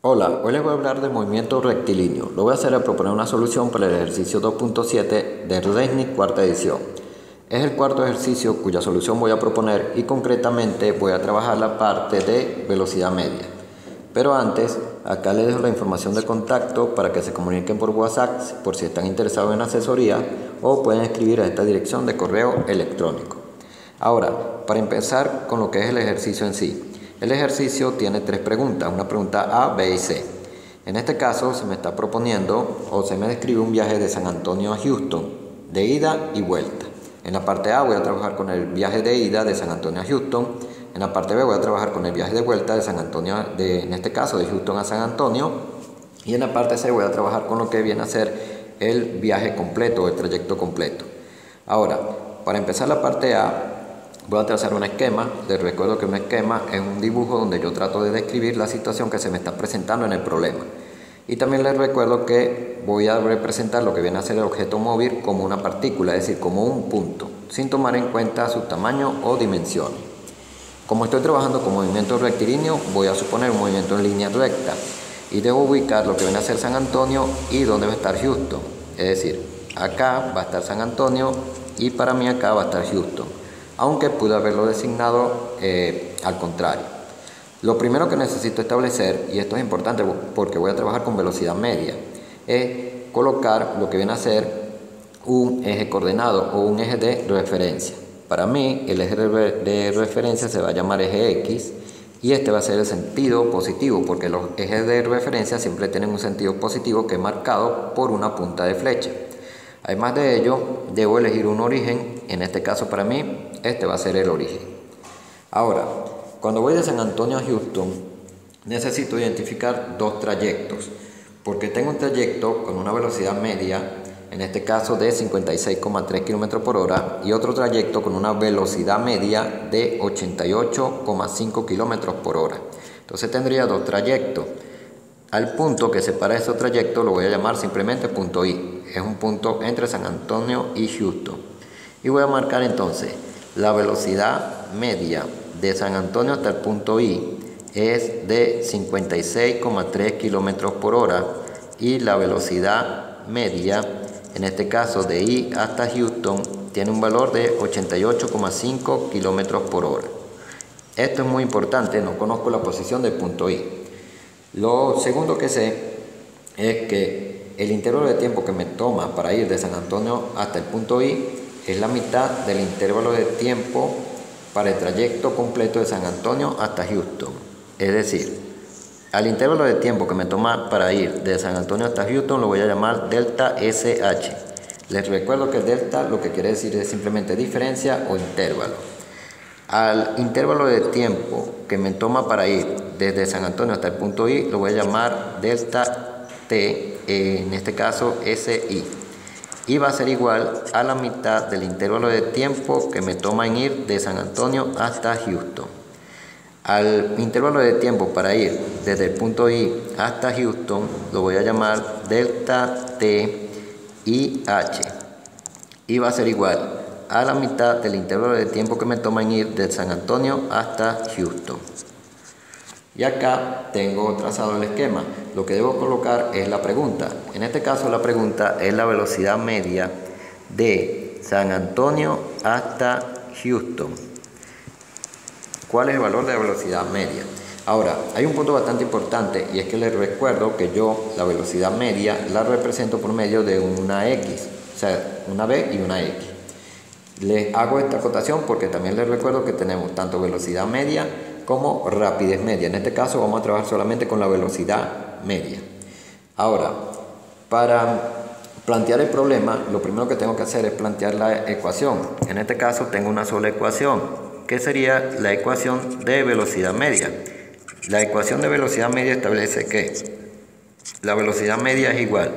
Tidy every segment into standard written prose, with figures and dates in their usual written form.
Hola, hoy les voy a hablar del movimiento rectilíneo. Lo voy a hacer a proponer una solución para el ejercicio 2.7 de RUDESNIC cuarta edición. Es el cuarto ejercicio cuya solución voy a proponer y concretamente voy a trabajar la parte de velocidad media. Pero antes, acá les dejo la información de contacto para que se comuniquen por WhatsApp por si están interesados en asesoría o pueden escribir a esta dirección de correo electrónico. Ahora, para empezar con lo que es el ejercicio en sí. El ejercicio tiene tres preguntas, una pregunta A, B y C. En este caso se me está proponiendo o se me describe un viaje de San Antonio a Houston, de ida y vuelta. En la parte A voy a trabajar con el viaje de ida de San Antonio a Houston. En la parte B voy a trabajar con el viaje de vuelta de San Antonio, en este caso de Houston a San Antonio. Y en la parte C voy a trabajar con lo que viene a ser el viaje completo, el trayecto completo. Ahora, para empezar la parte A, voy a trazar un esquema. Les recuerdo que un esquema es un dibujo donde yo trato de describir la situación que se me está presentando en el problema. Y también les recuerdo que voy a representar lo que viene a ser el objeto móvil como una partícula, es decir, como un punto, sin tomar en cuenta su tamaño o dimensiones. Como estoy trabajando con movimiento rectilíneo, voy a suponer un movimiento en línea recta y debo ubicar lo que viene a ser San Antonio y dónde va a estar Houston. Es decir, acá va a estar San Antonio y para mí acá va a estar Houston, aunque pude haberlo designado al contrario. Lo primero que necesito establecer, y esto es importante porque voy a trabajar con velocidad media, es colocar lo que viene a ser un eje coordenado o un eje de referencia. Para mí el eje de referencia se va a llamar eje X y este va a ser el sentido positivo, porque los ejes de referencia siempre tienen un sentido positivo que es marcado por una punta de flecha. Además de ello, debo elegir un origen. En este caso para mí, este va a ser el origen. Ahora, cuando voy de San Antonio a Houston, necesito identificar dos trayectos, porque tengo un trayecto con una velocidad media, en este caso de 56,3 km por hora, y otro trayecto con una velocidad media de 88,5 km por hora. Entonces tendría dos trayectos. Al punto que separa estos trayectos lo voy a llamar simplemente punto I. Es un punto entre San Antonio y Houston. Y voy a marcar entonces la velocidad media de San Antonio hasta el punto I es de 56,3 km por hora y la velocidad media, en este caso de I hasta Houston, tiene un valor de 88,5 km por hora. Esto es muy importante, no conozco la posición del punto I. Lo segundo que sé es que el intervalo de tiempo que me toma para ir de San Antonio hasta el punto I es la mitad del intervalo de tiempo para el trayecto completo de San Antonio hasta Houston. Es decir, al intervalo de tiempo que me toma para ir de San Antonio hasta Houston lo voy a llamar delta SH. Les recuerdo que delta lo que quiere decir es simplemente diferencia o intervalo. Al intervalo de tiempo que me toma para ir desde San Antonio hasta el punto I lo voy a llamar delta T, en este caso SI. Y va a ser igual a la mitad del intervalo de tiempo que me toma en ir de San Antonio hasta Houston. Al intervalo de tiempo para ir desde el punto I hasta Houston lo voy a llamar delta T IH. Y va a ser igual a la mitad del intervalo de tiempo que me toma en ir de San Antonio hasta Houston. Y acá tengo trazado el esquema. Lo que debo colocar es la pregunta. En este caso la pregunta es la velocidad media de San Antonio hasta Houston. ¿Cuál es el valor de la velocidad media? Ahora, hay un punto bastante importante y es que les recuerdo que yo la velocidad media la represento por medio de una X, o sea, una B y una X. Les hago esta acotación porque también les recuerdo que tenemos tanto velocidad media como rapidez media. En este caso vamos a trabajar solamente con la velocidad media. Ahora, para plantear el problema, lo primero que tengo que hacer es plantear la ecuación. En este caso tengo una sola ecuación, que sería la ecuación de velocidad media. La ecuación de velocidad media establece que la velocidad media es igual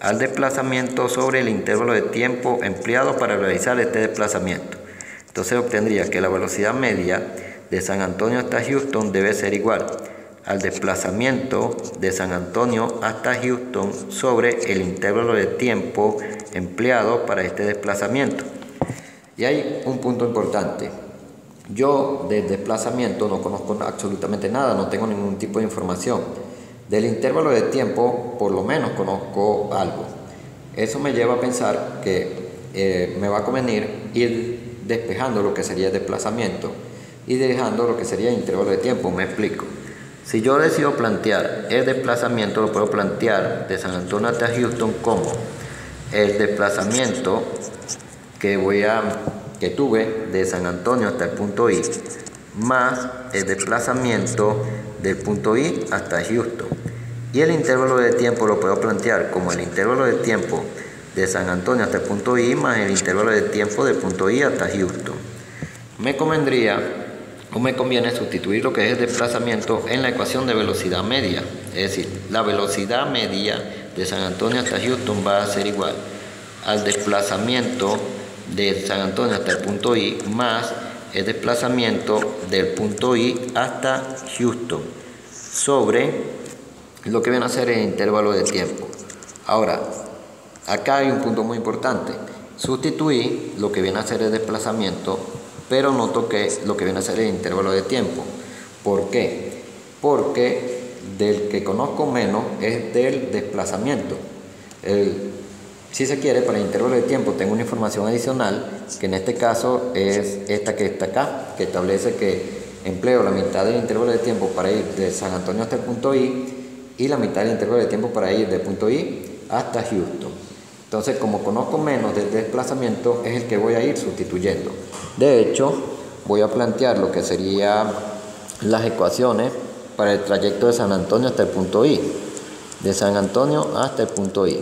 al desplazamiento sobre el intervalo de tiempo empleado para realizar este desplazamiento. Entonces obtendría que la velocidad media de San Antonio hasta Houston debe ser igual al desplazamiento de San Antonio hasta Houston sobre el intervalo de tiempo empleado para este desplazamiento. Y hay un punto importante. Yo del desplazamiento no conozco absolutamente nada, no tengo ningún tipo de información. Del intervalo de tiempo por lo menos conozco algo. Eso me lleva a pensar que me va a convenir ir despejando lo que sería el desplazamiento y dejando lo que sería el intervalo de tiempo. Me explico. Si yo decido plantear el desplazamiento, lo puedo plantear de San Antonio hasta Houston como el desplazamiento que tuve de San Antonio hasta el punto I, más el desplazamiento del punto I hasta Houston. Y el intervalo de tiempo lo puedo plantear como el intervalo de tiempo de San Antonio hasta el punto I más el intervalo de tiempo del punto I hasta Houston. Me conviene sustituir lo que es el desplazamiento en la ecuación de velocidad media. Es decir, la velocidad media de San Antonio hasta Houston va a ser igual al desplazamiento de San Antonio hasta el punto I más el desplazamiento del punto I hasta Houston sobre lo que viene a ser el intervalo de tiempo. Ahora, acá hay un punto muy importante. Sustituí lo que viene a ser el desplazamiento, pero no toqué lo que viene a ser el intervalo de tiempo. ¿Por qué? Porque del que conozco menos es del desplazamiento. Si se quiere, para el intervalo de tiempo tengo una información adicional, que en este caso es esta que está acá, que establece que empleo la mitad del intervalo de tiempo para ir de San Antonio hasta el punto I y la mitad del intervalo de tiempo para ir del punto I hasta Houston. Entonces, como conozco menos del desplazamiento, es el que voy a ir sustituyendo. De hecho, voy a plantear lo que serían las ecuaciones para el trayecto de San Antonio hasta el punto I, de San Antonio hasta el punto I.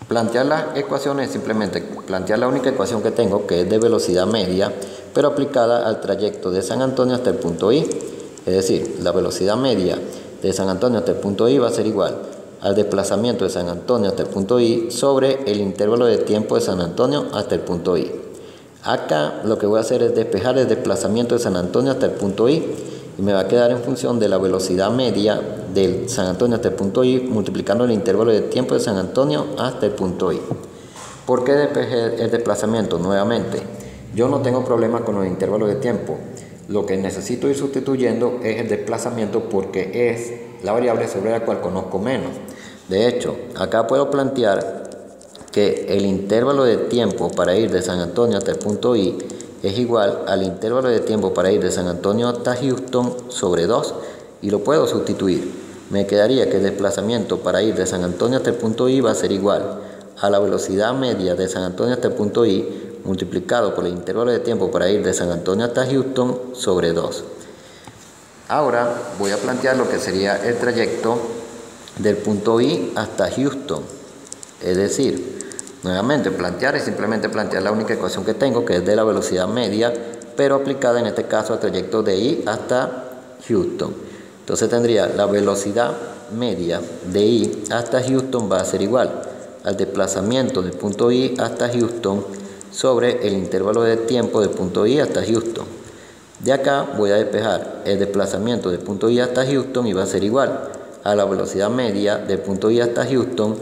Plantear las ecuaciones es simplemente plantear la única ecuación que tengo, que es de velocidad media, pero aplicada al trayecto de San Antonio hasta el punto I. Es decir, la velocidad media de San Antonio hasta el punto I va a ser igual al desplazamiento de San Antonio hasta el punto I sobre el intervalo de tiempo de San Antonio hasta el punto I. Acá lo que voy a hacer es despejar el desplazamiento de San Antonio hasta el punto I y me va a quedar en función de la velocidad media del San Antonio hasta el punto I multiplicando el intervalo de tiempo de San Antonio hasta el punto I. ¿Por qué despejé el desplazamiento? Nuevamente, yo no tengo problema con los intervalos de tiempo. Lo que necesito ir sustituyendo es el desplazamiento porque es la variable sobre la cual conozco menos. De hecho, acá puedo plantear que el intervalo de tiempo para ir de San Antonio hasta el punto I es igual al intervalo de tiempo para ir de San Antonio hasta Houston sobre 2 y lo puedo sustituir. Me quedaría que el desplazamiento para ir de San Antonio hasta el punto I va a ser igual a la velocidad media de San Antonio hasta el punto I multiplicado por el intervalo de tiempo para ir de San Antonio hasta Houston sobre 2. Ahora voy a plantear lo que sería el trayecto del punto I hasta Houston. Es decir, nuevamente plantear es simplemente plantear la única ecuación que tengo, que es de la velocidad media, pero aplicada en este caso al trayecto de I hasta Houston. Entonces tendría la velocidad media de I hasta Houston va a ser igual al desplazamiento del punto I hasta Houston sobre el intervalo de tiempo del punto I hasta Houston. De acá voy a despejar el desplazamiento del punto I hasta Houston y va a ser igual a la velocidad media del punto I hasta Houston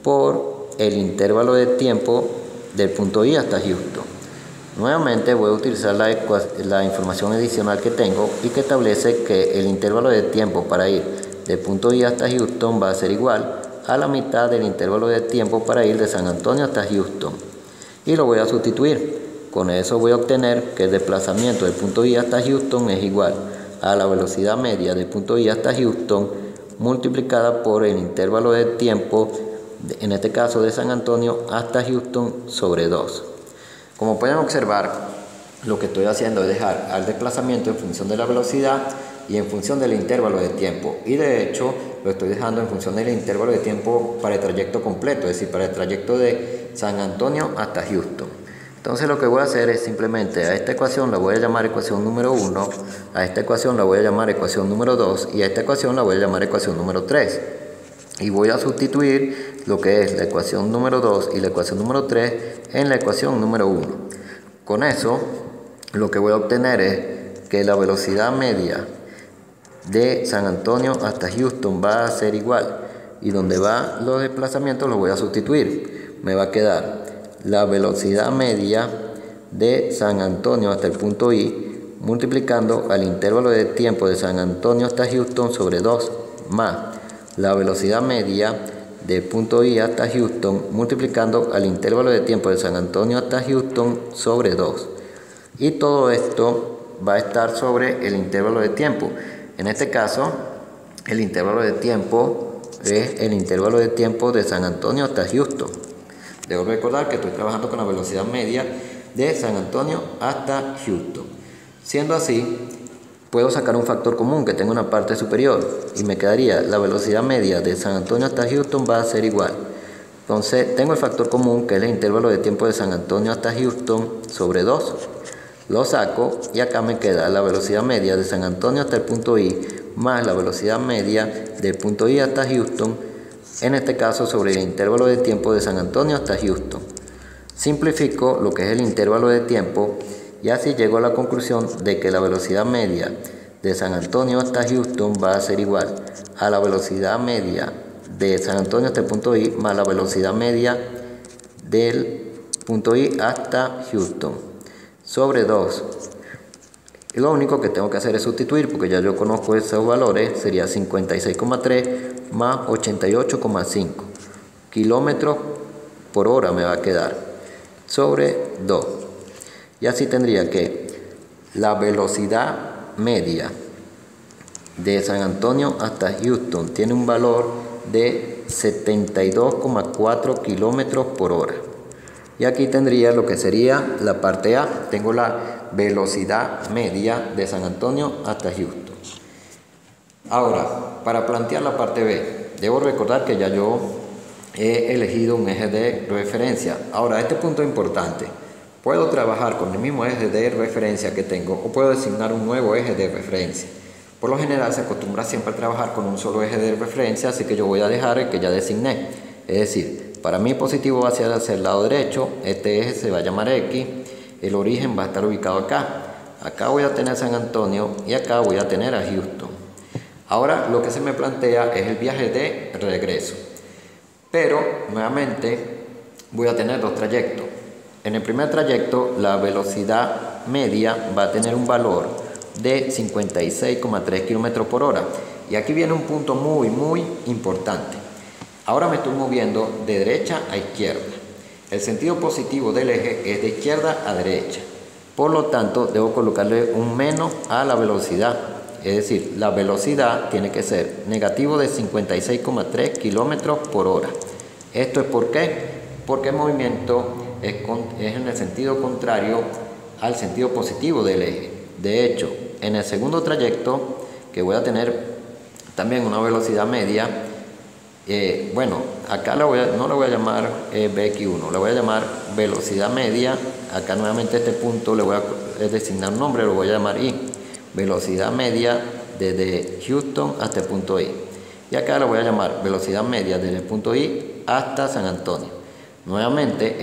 por el intervalo de tiempo del punto I hasta Houston. Nuevamente voy a utilizar la información adicional que tengo y que establece que el intervalo de tiempo para ir del punto I hasta Houston va a ser igual a la mitad del intervalo de tiempo para ir de San Antonio hasta Houston. Y lo voy a sustituir. Con eso voy a obtener que el desplazamiento del punto I hasta Houston es igual a la velocidad media del punto I hasta Houston multiplicada por el intervalo de tiempo, en este caso de San Antonio hasta Houston sobre 2. Como pueden observar, lo que estoy haciendo es dejar al desplazamiento en función de la velocidad y en función del intervalo de tiempo. Y de hecho lo estoy dejando en función del intervalo de tiempo para el trayecto completo, es decir, para el trayecto de San Antonio hasta Houston. Entonces lo que voy a hacer es simplemente a esta ecuación la voy a llamar ecuación número 1, a esta ecuación la voy a llamar ecuación número 2 y a esta ecuación la voy a llamar ecuación número 3. Y voy a sustituir lo que es la ecuación número 2 y la ecuación número 3 en la ecuación número 1. Con eso lo que voy a obtener es que la velocidad media de San Antonio hasta Houston va a ser igual y donde van los desplazamientos los voy a sustituir. Me va a quedar la velocidad media de San Antonio hasta el punto I multiplicando al intervalo de tiempo de San Antonio hasta Houston sobre 2 más la velocidad media de punto I hasta Houston multiplicando al intervalo de tiempo de San Antonio hasta Houston sobre 2. Y todo esto va a estar sobre el intervalo de tiempo. En este caso, el intervalo de tiempo es el intervalo de tiempo de San Antonio hasta Houston. Debo recordar que estoy trabajando con la velocidad media de San Antonio hasta Houston. Siendo así, puedo sacar un factor común que tenga una parte superior y me quedaría la velocidad media de San Antonio hasta Houston va a ser igual. Entonces tengo el factor común que es el intervalo de tiempo de San Antonio hasta Houston sobre 2. Lo saco y acá me queda la velocidad media de San Antonio hasta el punto I más la velocidad media del punto I hasta Houston, en este caso sobre el intervalo de tiempo de San Antonio hasta Houston. Simplifico lo que es el intervalo de tiempo y así llego a la conclusión de que la velocidad media de San Antonio hasta Houston va a ser igual a la velocidad media de San Antonio hasta el punto I más la velocidad media del punto I hasta Houston sobre 2. Y lo único que tengo que hacer es sustituir porque ya yo conozco esos valores. Sería 56,3 más 88,5 kilómetros por hora me va a quedar sobre 2. Y así tendría que la velocidad media de San Antonio hasta Houston tiene un valor de 72,4 kilómetros por hora. Y aquí tendría lo que sería la parte A. Tengo la velocidad media de San Antonio hasta Houston. Ahora, para plantear la parte B, debo recordar que ya yo he elegido un eje de referencia. Ahora, este punto es importante. Puedo trabajar con el mismo eje de referencia que tengo o puedo designar un nuevo eje de referencia. Por lo general se acostumbra siempre a trabajar con un solo eje de referencia, así que yo voy a dejar el que ya designé. Es decir, para mí positivo va hacia el lado derecho, este eje se va a llamar X, el origen va a estar ubicado acá. Acá voy a tener San Antonio y acá voy a tener a Houston. Ahora lo que se me plantea es el viaje de regreso. Pero nuevamente voy a tener dos trayectos. En el primer trayecto la velocidad media va a tener un valor de 56,3 km por hora. Y aquí viene un punto muy importante. Ahora me estoy moviendo de derecha a izquierda. El sentido positivo del eje es de izquierda a derecha. Por lo tanto, debo colocarle un menos a la velocidad. Es decir, la velocidad tiene que ser negativo de 56,3 km por hora. ¿Esto es por qué? Porque el movimiento es en el sentido contrario al sentido positivo del eje. De hecho, en el segundo trayecto, que voy a tener también una velocidad media, acá no la voy a llamar BX1, la voy a llamar velocidad media. Acá nuevamente este punto le voy a designar un nombre, lo voy a llamar I. Velocidad media desde Houston hasta el punto I. Y acá lo voy a llamar velocidad media desde el punto I hasta San Antonio. Nuevamente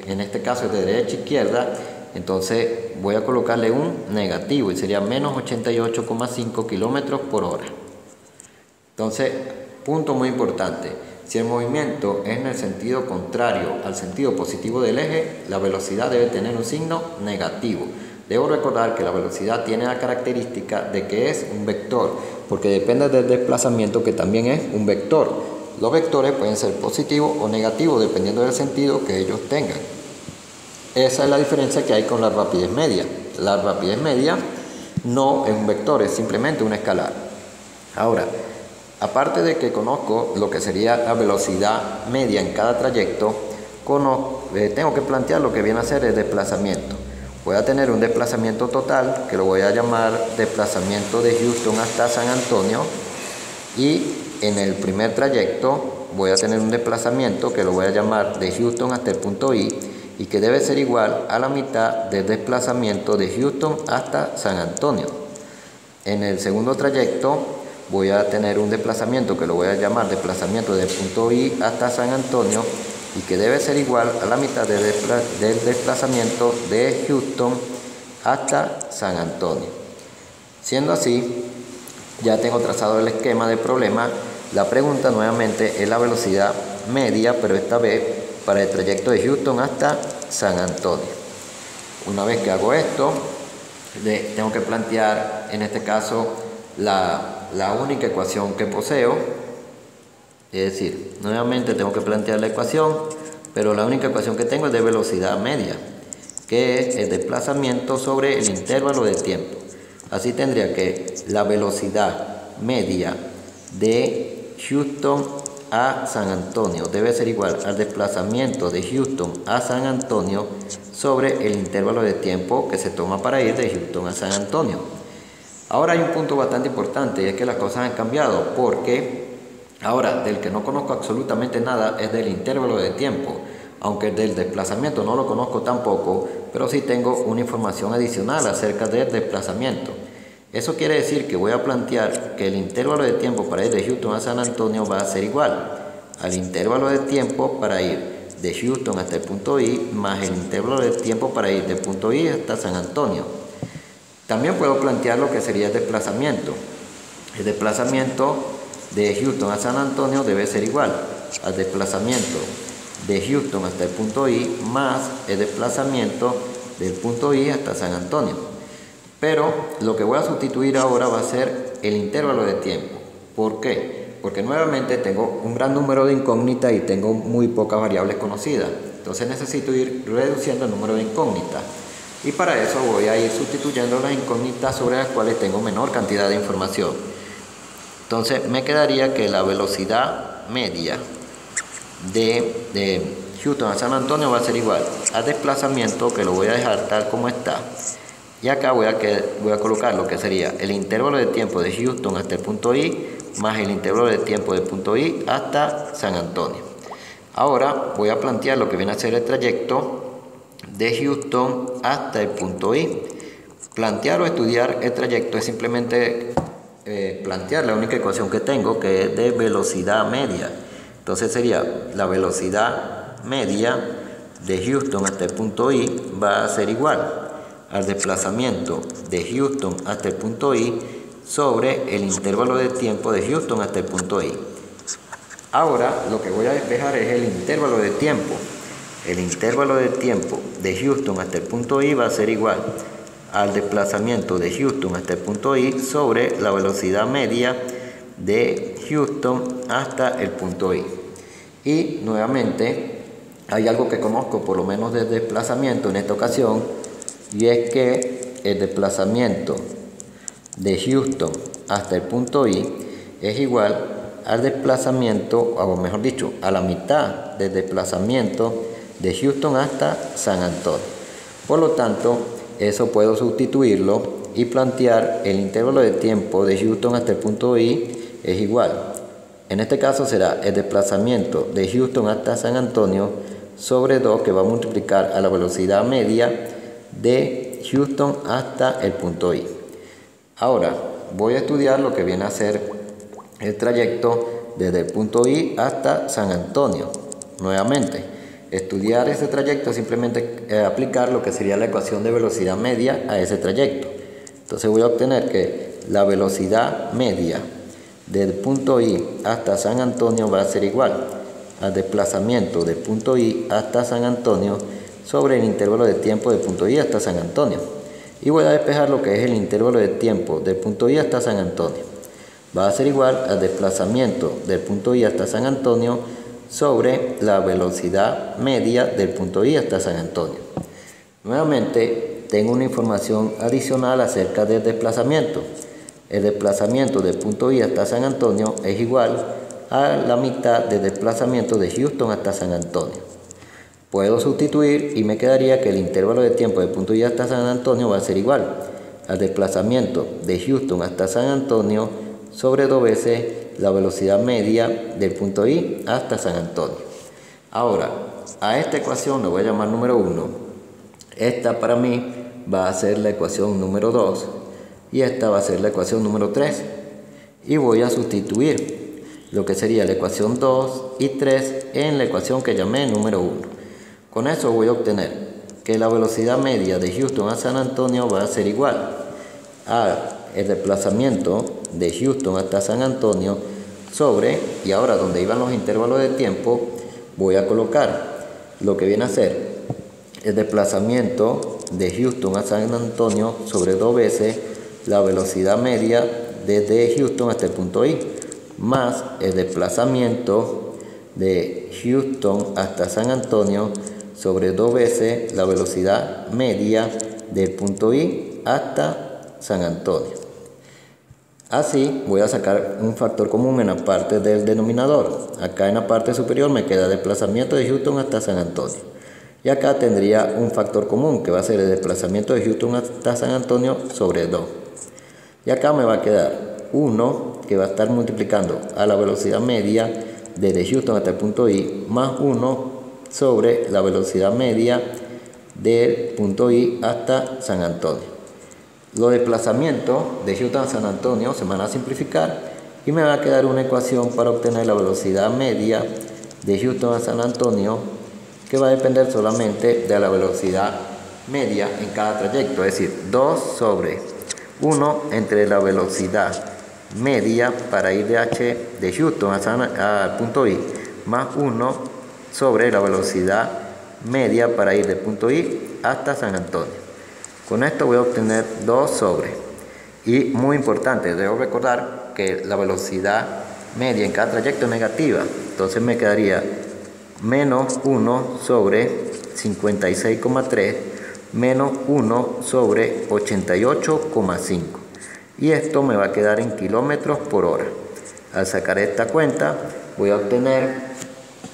en este caso es de derecha a izquierda, entonces voy a colocarle un negativo y sería menos 88,5 kilómetros por hora. Entonces, punto muy importante, si el movimiento es en el sentido contrario al sentido positivo del eje, la velocidad debe tener un signo negativo. Debo recordar que la velocidad tiene la característica de que es un vector, porque depende del desplazamiento que también es un vector. Los vectores pueden ser positivos o negativos dependiendo del sentido que ellos tengan. Esa es la diferencia que hay con la rapidez media. La rapidez media no es un vector, es simplemente un escalar. Ahora, aparte de que conozco lo que sería la velocidad media en cada trayecto, tengo que plantear lo que viene a ser el desplazamiento. Voy a tener un desplazamiento total que lo voy a llamar desplazamiento de Houston hasta San Antonio, y en el primer trayecto voy a tener un desplazamiento que lo voy a llamar de Houston hasta el punto I y que debe ser igual a la mitad del desplazamiento de Houston hasta San Antonio. En el segundo trayecto voy a tener un desplazamiento que lo voy a llamar desplazamiento del punto I hasta San Antonio y que debe ser igual a la mitad del desplazamiento de Houston hasta San Antonio. Siendo así, ya tengo trazado el esquema del problema. La pregunta nuevamente es la velocidad media, pero esta vez para el trayecto de Houston hasta San Antonio. Una vez que hago esto, tengo que plantear en este caso la la única ecuación que poseo, es decir, nuevamente tengo que plantear la ecuación, pero la única ecuación que tengo es de velocidad media, que es el desplazamiento sobre el intervalo de tiempo. Así tendría que la velocidad media de Houston a San Antonio debe ser igual al desplazamiento de Houston a San Antonio sobre el intervalo de tiempo que se toma para ir de Houston a San Antonio. Ahora hay un punto bastante importante y es que las cosas han cambiado, porque ahora del que no conozco absolutamente nada es del intervalo de tiempo, aunque del desplazamiento no lo conozco tampoco, pero sí tengo una información adicional acerca del desplazamiento. Eso quiere decir que voy a plantear que el intervalo de tiempo para ir de Houston a San Antonio va a ser igual al intervalo de tiempo para ir de Houston hasta el punto I más el intervalo de tiempo para ir del punto I hasta San Antonio. También puedo plantear lo que sería el desplazamiento. El desplazamiento de Houston a San Antonio debe ser igual al desplazamiento de Houston hasta el punto I más el desplazamiento del punto I hasta San Antonio. Pero lo que voy a sustituir ahora va a ser el intervalo de tiempo. ¿Por qué? Porque nuevamente tengo un gran número de incógnitas y tengo muy pocas variables conocidas. Entonces necesito ir reduciendo el número de incógnitas. Y para eso voy a ir sustituyendo las incógnitas sobre las cuales tengo menor cantidad de información. Entonces me quedaría que la velocidad media de Houston a San Antonio va a ser igual al desplazamiento, que lo voy a dejar tal como está. Y acá voy a colocar lo que sería el intervalo de tiempo de Houston hasta el punto I más el intervalo de tiempo del punto I hasta San Antonio. Ahora voy a plantear lo que viene a ser el trayecto de Houston hasta el punto I. Plantear o estudiar el trayecto es simplemente plantear la única ecuación que tengo, que es de velocidad media. Entonces sería la velocidad media de Houston hasta el punto I va a ser igual al desplazamiento de Houston hasta el punto I sobre el intervalo de tiempo de Houston hasta el punto I. Ahora lo que voy a despejar es el intervalo de tiempo. El intervalo de tiempo de Houston hasta el punto I va a ser igual al desplazamiento de Houston hasta el punto I sobre la velocidad media de Houston hasta el punto I. Y nuevamente hay algo que conozco por lo menos de desplazamiento en esta ocasión, y es que el desplazamiento de Houston hasta el punto I es igual al desplazamiento, o mejor dicho, a la mitad del desplazamiento de Houston hasta San Antonio. Por lo tanto, eso puedo sustituirlo y plantear el intervalo de tiempo de Houston hasta el punto I es igual. En este caso será el desplazamiento de Houston hasta San Antonio sobre 2, que va a multiplicar a la velocidad media de Houston hasta el punto I. Ahora voy a estudiar lo que viene a ser el trayecto desde el punto I hasta San Antonio. Nuevamente, estudiar ese trayecto es simplemente aplicar lo que sería la ecuación de velocidad media a ese trayecto. Entonces voy a obtener que la velocidad media del punto I hasta San Antonio va a ser igual al desplazamiento del punto I hasta San Antonio sobre el intervalo de tiempo del punto I hasta San Antonio. Y voy a despejar lo que es el intervalo de tiempo del punto I hasta San Antonio. Va a ser igual al desplazamiento del punto I hasta San Antonio sobre la velocidad media del punto I hasta San Antonio. Nuevamente tengo una información adicional acerca del desplazamiento. El desplazamiento del punto I hasta San Antonio es igual a la mitad del desplazamiento de Houston hasta San Antonio. Puedo sustituir y me quedaría que el intervalo de tiempo del punto I hasta San Antonio va a ser igual al desplazamiento de Houston hasta San Antonio sobre 2 veces la velocidad media del punto I hasta San Antonio. Ahora, a esta ecuación le voy a llamar número 1. Esta para mí va a ser la ecuación número 2 y esta va a ser la ecuación número 3. Y voy a sustituir lo que sería la ecuación 2 y 3 en la ecuación que llamé número 1. Con eso voy a obtener que la velocidad media de Houston a San Antonio va a ser igual al desplazamiento de Houston hasta San Antonio sobre, y ahora donde iban los intervalos de tiempo, voy a colocar lo que viene a ser el desplazamiento de Houston a San Antonio sobre 2 veces la velocidad media desde Houston hasta el punto I, más el desplazamiento de Houston hasta San Antonio sobre 2 veces la velocidad media del punto I hasta San Antonio. Así voy a sacar un factor común en la parte del denominador. Acá en la parte superior me queda desplazamiento de Houston hasta San Antonio. Y acá tendría un factor común que va a ser el desplazamiento de Houston hasta San Antonio sobre 2. Y acá me va a quedar 1 que va a estar multiplicando a la velocidad media desde Houston hasta el punto I más 1 sobre la velocidad media del punto I hasta San Antonio. Los desplazamientos de Houston a San Antonio se van a simplificar y me va a quedar una ecuación para obtener la velocidad media de Houston a San Antonio, que va a depender solamente de la velocidad media en cada trayecto, es decir, 2 sobre 1 entre la velocidad media para ir de Houston al punto I más 1 sobre la velocidad media para ir del punto I hasta San Antonio. Con esto voy a obtener 2 sobre. Y muy importante, debo recordar que la velocidad media en cada trayecto es negativa. Entonces me quedaría menos 1 sobre 56,3 menos 1 sobre 88,5. Y esto me va a quedar en kilómetros por hora. Al sacar esta cuenta voy a obtener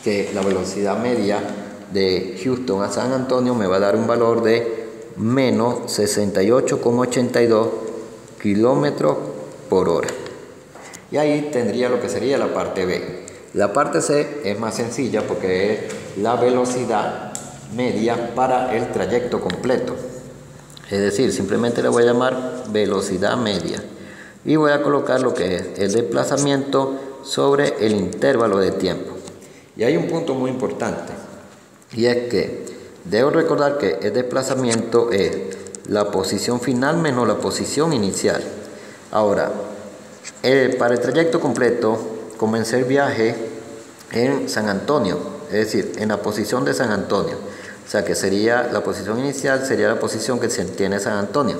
que la velocidad media de Houston a San Antonio me va a dar un valor de menos 68,82 kilómetros por hora. Y ahí tendría lo que sería la parte B. La parte C es más sencilla porque es la velocidad media para el trayecto completo. Es decir, simplemente le voy a llamar velocidad media. Y voy a colocar lo que es el desplazamiento sobre el intervalo de tiempo. Y hay un punto muy importante. Y es que debo recordar que el desplazamiento es la posición final menos la posición inicial. Ahora, para el trayecto completo, comencé el viaje en San Antonio, es decir, en la posición de San Antonio. O sea que sería la posición inicial, sería la posición que se tiene San Antonio.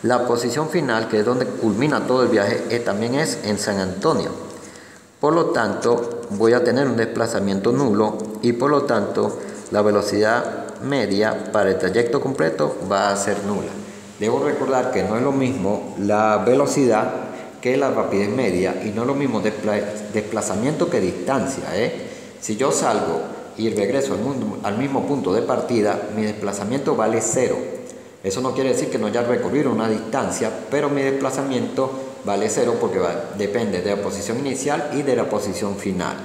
La posición final, que es donde culmina todo el viaje, también es en San Antonio. Por lo tanto, voy a tener un desplazamiento nulo y por lo tanto la velocidad media para el trayecto completo va a ser nula. Debo recordar que no es lo mismo la velocidad que la rapidez media y no es lo mismo desplazamiento que distancia. Si yo salgo y regreso al mismo punto de partida, mi desplazamiento vale 0. Eso no quiere decir que no haya recorrido una distancia, pero mi desplazamiento vale 0 porque depende de la posición inicial y de la posición final.